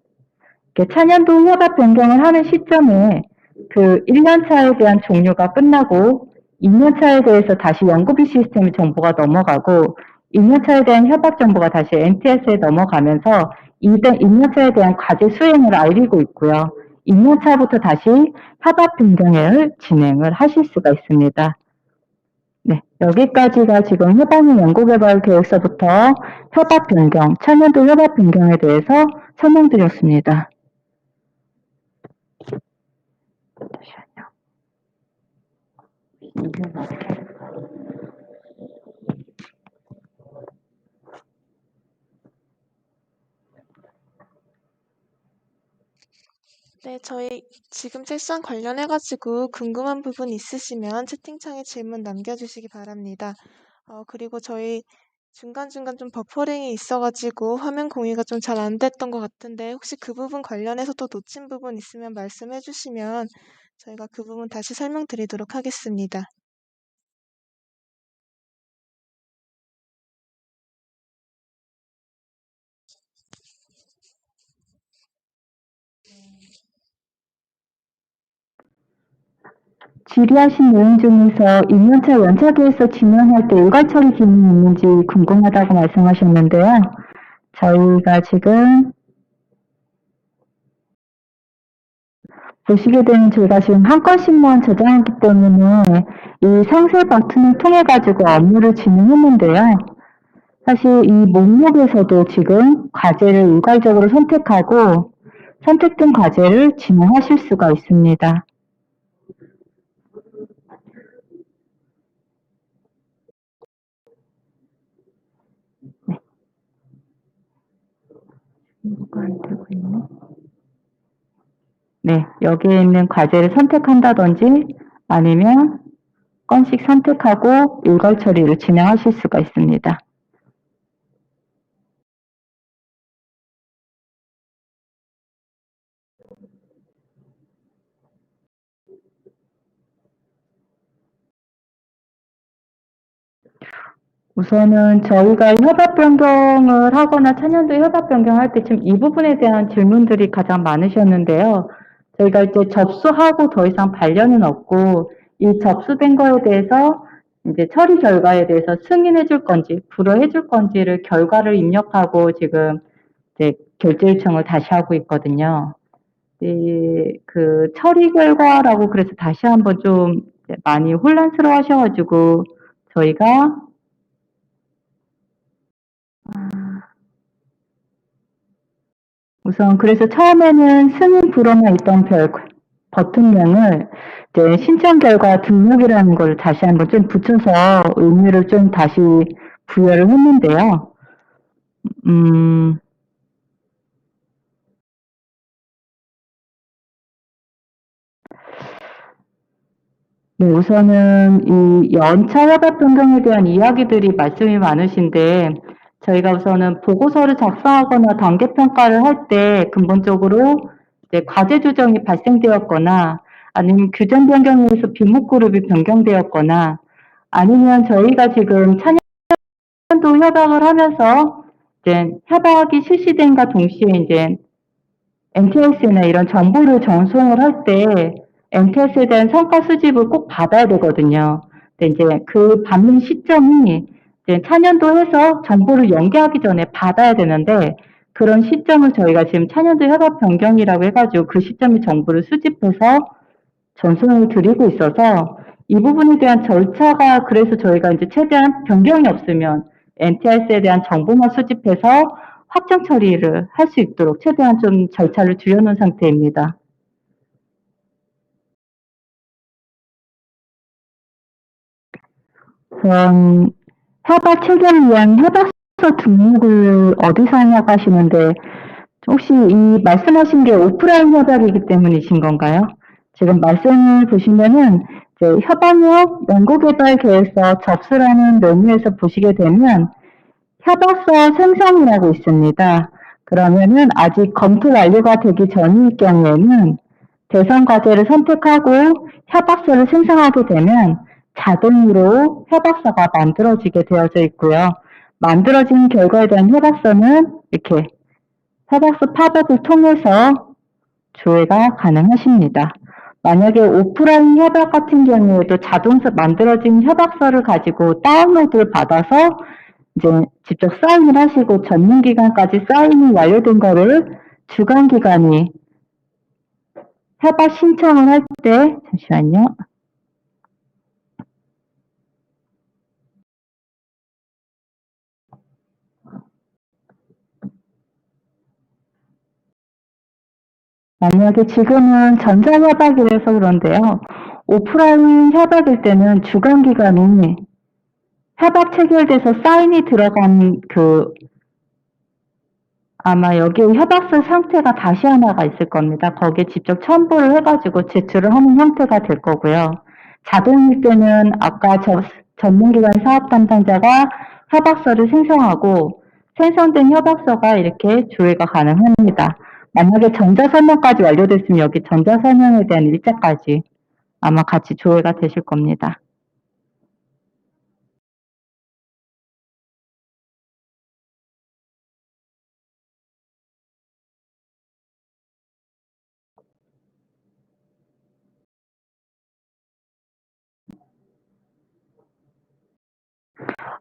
차년도 협약 변경을 하는 시점에 그 1년차에 대한 종료가 끝나고 2년차에 대해서 다시 연구비 시스템의 정보가 넘어가고 2년차에 대한 협약 정보가 다시 NTS에 넘어가면서 2년차에 대한 과제 수행을 알리고 있고요. 2년차부터 다시 협약 변경을 진행을 하실 수가 있습니다. 네, 여기까지가 지금 해방의 연구개발 계획서부터 협약 변경, 차년도 협약 변경에 대해서 설명드렸습니다. 네, 저희 지금 세션 관련해가지고 궁금한 부분 있으시면 채팅창에 질문 남겨주시기 바랍니다. 그리고 저희 중간중간 좀 버퍼링이 있어가지고 화면 공유가 좀 잘 안 됐던 것 같은데 혹시 그 부분 관련해서 또 놓친 부분 있으면 말씀해 주시면 저희가 그 부분 다시 설명드리도록 하겠습니다. 질의하신 내용 중에서 2년차 연차계에서 진행할 때 일괄 처리 기능이 있는지 궁금하다고 말씀하셨는데요. 저희가 지금 보시게 되면 저희가 지금 한 건씩만 저장했기 때문에 이 상세 버튼을 통해 가지고 업무를 진행했는데요. 사실 이 목록에서도 지금 과제를 일괄적으로 선택하고 선택된 과제를 진행하실 수가 있습니다. 뭐가 안 되고 있네. 네, 여기에 있는 과제를 선택한다든지 아니면 건씩 선택하고 일괄 처리를 진행하실 수가 있습니다. 우선은 저희가 협약 변경을 하거나 차년도 협약 변경할 때 지금 이 부분에 대한 질문들이 가장 많으셨는데요. 저희가 이제 접수하고 더 이상 반려는 없고 이 접수된 거에 대해서 이제 처리 결과에 대해서 승인해 줄 건지 불허해 줄 건지를 결과를 입력하고 지금 이제 결제 요청을 다시 하고 있거든요. 그 처리 결과라고 그래서 다시 한번 좀 많이 혼란스러워 하셔가지고 저희가 우선 그래서 처음에는 승인 불허만 있던 버튼명을 이제 신청 결과 등록이라는 걸 다시 한번 좀 붙여서 의미를 좀 다시 부여를 했는데요. 네, 우선은 이 연차 협약 변경에 대한 이야기들이 말씀이 많으신데 저희가 우선은 보고서를 작성하거나 단계 평가를 할 때 근본적으로 이제 과제 조정이 발생되었거나 아니면 규정 변경에 의해서 비목 그룹이 변경되었거나 아니면 저희가 지금 차년도 협약을 하면서 이제 협약이 실시된과 동시에 이제 MTS나 이런 정보를 전송을 할 때 MTS에 대한 성과 수집을 꼭 받아야 되거든요. 근데 이제 그 받는 시점이 이제 차년도 해서 정보를 연계하기 전에 받아야 되는데 그런 시점을 저희가 지금 차년도 협약 변경이라고 해가지고 그 시점에 정보를 수집해서 전송을 드리고 있어서 이 부분에 대한 절차가 그래서 저희가 이제 최대한 변경이 없으면 NTRS에 대한 정보만 수집해서 확정 처리를 할 수 있도록 최대한 좀 절차를 줄여놓은 상태입니다. 우선 협약 체결을 위한 협약서 등록을 어디서 하냐고 하시는데 혹시 이 말씀하신 게 오프라인 협약이기 때문이신 건가요? 지금 말씀을 보시면은 이제 협약력 연구개발 계획서 접수라는 메뉴에서 보시게 되면 협약서 생성이라고 있습니다. 그러면은 아직 검토 완료가 되기 전일 경우에는 대상 과제를 선택하고 협약서를 생성하게 되면 자동으로 협약서가 만들어지게 되어져 있고요. 만들어진 결과에 대한 협약서는 이렇게 협약서 팝업을 통해서 조회가 가능하십니다. 만약에 오프라인 협약 같은 경우에도 자동으로 만들어진 협약서를 가지고 다운로드를 받아서 이제 직접 사인을 하시고 전문 기간까지 사인이 완료된 거를 주간 기관이 협약 신청을 할 때 잠시만요. 만약에 지금은 전자협약이라서 그런데요. 오프라인 협약일 때는 주간 기관이 협약 체결돼서 사인이 들어간 아마 여기 협약서 상태가 다시 하나가 있을 겁니다. 거기에 직접 첨부를 해가지고 제출을 하는 형태가 될 거고요. 자동일 때는 아까 전문기관 사업 담당자가 협약서를 생성하고 생성된 협약서가 이렇게 조회가 가능합니다. 만약에 전자설명까지 완료됐으면 여기 전자설명에 대한 일자까지 아마 같이 조회가 되실 겁니다.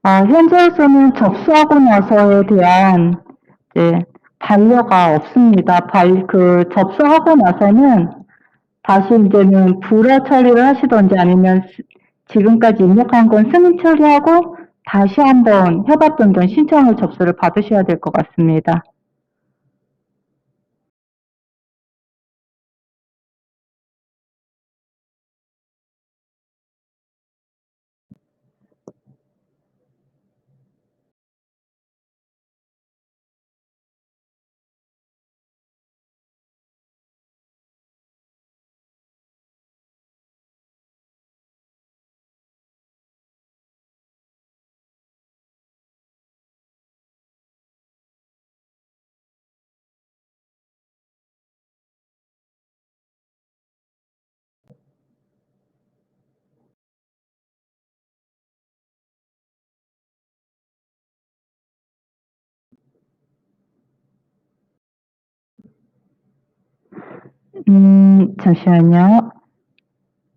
현재로서는 접수하고 나서에 대한 이제 반려가 없습니다. 접수하고 나서는 다시 이제는 불허 처리를 하시던지 아니면 지금까지 입력한 건 승인 처리하고 다시 한번 협약 변경 신청을 접수를 받으셔야 될 것 같습니다. 잠시만요.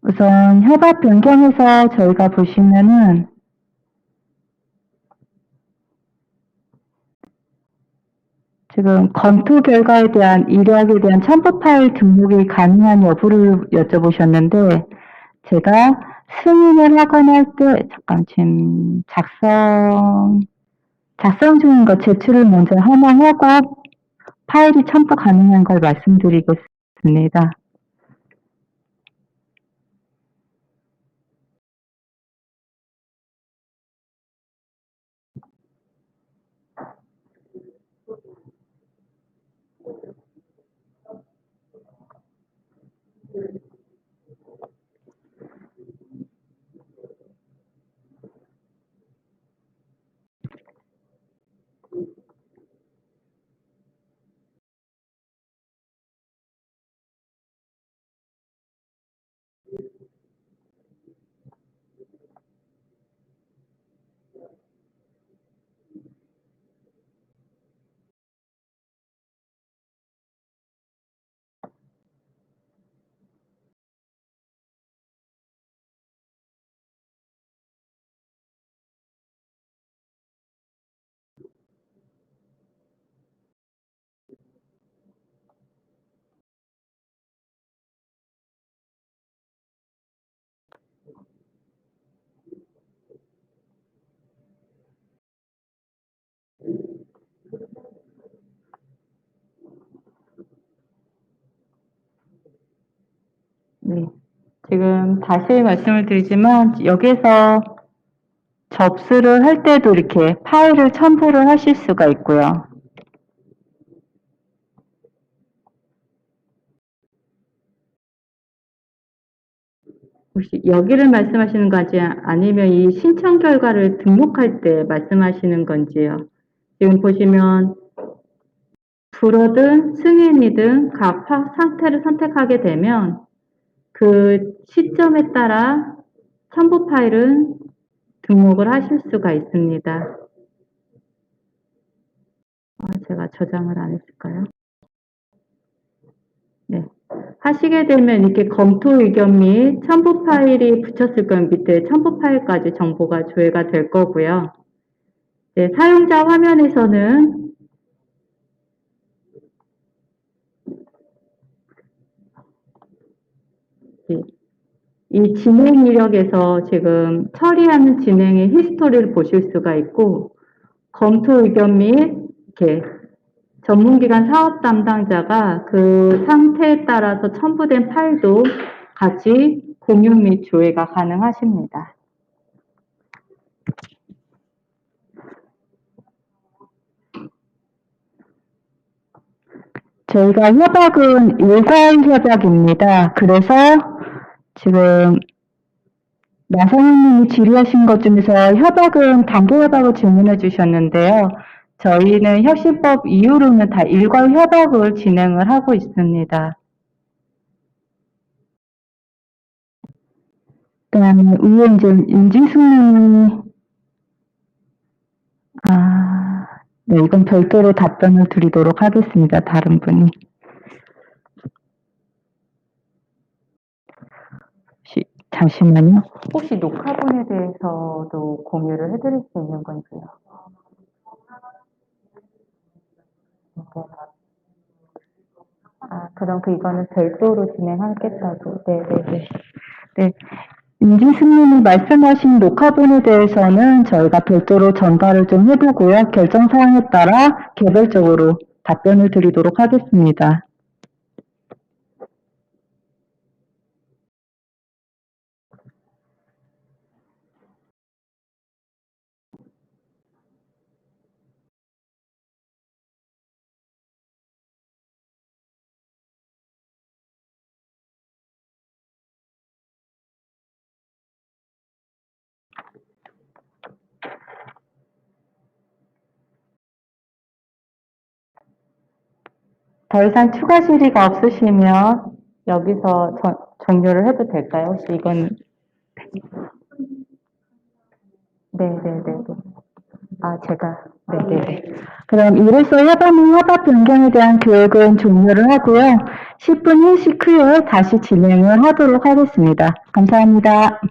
우선 협업 변경에서 저희가 보시면은 지금 검토 결과에 대한 이력에 대한 첨부 파일 등록이 가능한 여부를 여쭤보셨는데 제가 승인을 하거나 할 때 잠깐 지금 작성 중인 거 제출을 먼저 허용하고 파일이 첨부 가능한 걸 말씀드리겠습니다. 네. 지금 다시 말씀을 드리지만 여기서 접수를 할 때도 이렇게 파일을 첨부를 하실 수가 있고요. 혹시 여기를 말씀하시는 건지 아니면 이 신청 결과를 등록할 때 말씀하시는 건지요? 지금 보시면 불어든 승인이든 각 상태를 선택하게 되면 그 시점에 따라 첨부 파일은 등록을 하실 수가 있습니다. 제가 저장을 안 했을까요? 네. 하시게 되면 이렇게 검토 의견 및 첨부 파일이 붙였을 거예요. 밑에 첨부 파일까지 정보가 조회가 될 거고요. 네, 사용자 화면에서는 이 진행 이력에서 지금 처리하는 진행의 히스토리를 보실 수가 있고 검토 의견 및 이렇게 전문기관 사업 담당자가 그 상태에 따라서 첨부된 파일도 같이 공유 및 조회가 가능하십니다. 저희가 협약은 일괄 협약입니다. 그래서 지금 나선생님이 질의하신 것 중에서 협약은 단계 협약을 질문해 주셨는데요. 저희는 혁신법 이후로는 다 일괄 협약을 진행을 하고 있습니다. 그다음에 위에 이제 윤지숙님이 네, 이건 별도로 답변을 드리도록 하겠습니다. 다른 분이. 잠시만요. 혹시 녹화본에 대해서도 공유를 해드릴 수 있는 건지요? 그럼 이거는 별도로 진행하겠다고. 네네네. 네. 임진숙님이 말씀하신 녹화본에 대해서는 저희가 별도로 전달을 좀 해보고요. 결정 사항에 따라 개별적으로 답변을 드리도록 하겠습니다. 더 이상 추가 질의가 없으시면 여기서 종료를 해도 될까요? 혹시 이건 네네네. 제가 네네네. 그럼 이로써 협업 및 협업 변경에 대한 교육은 종료를 하고요. 10분 휴식 후에 다시 진행을 하도록 하겠습니다. 감사합니다.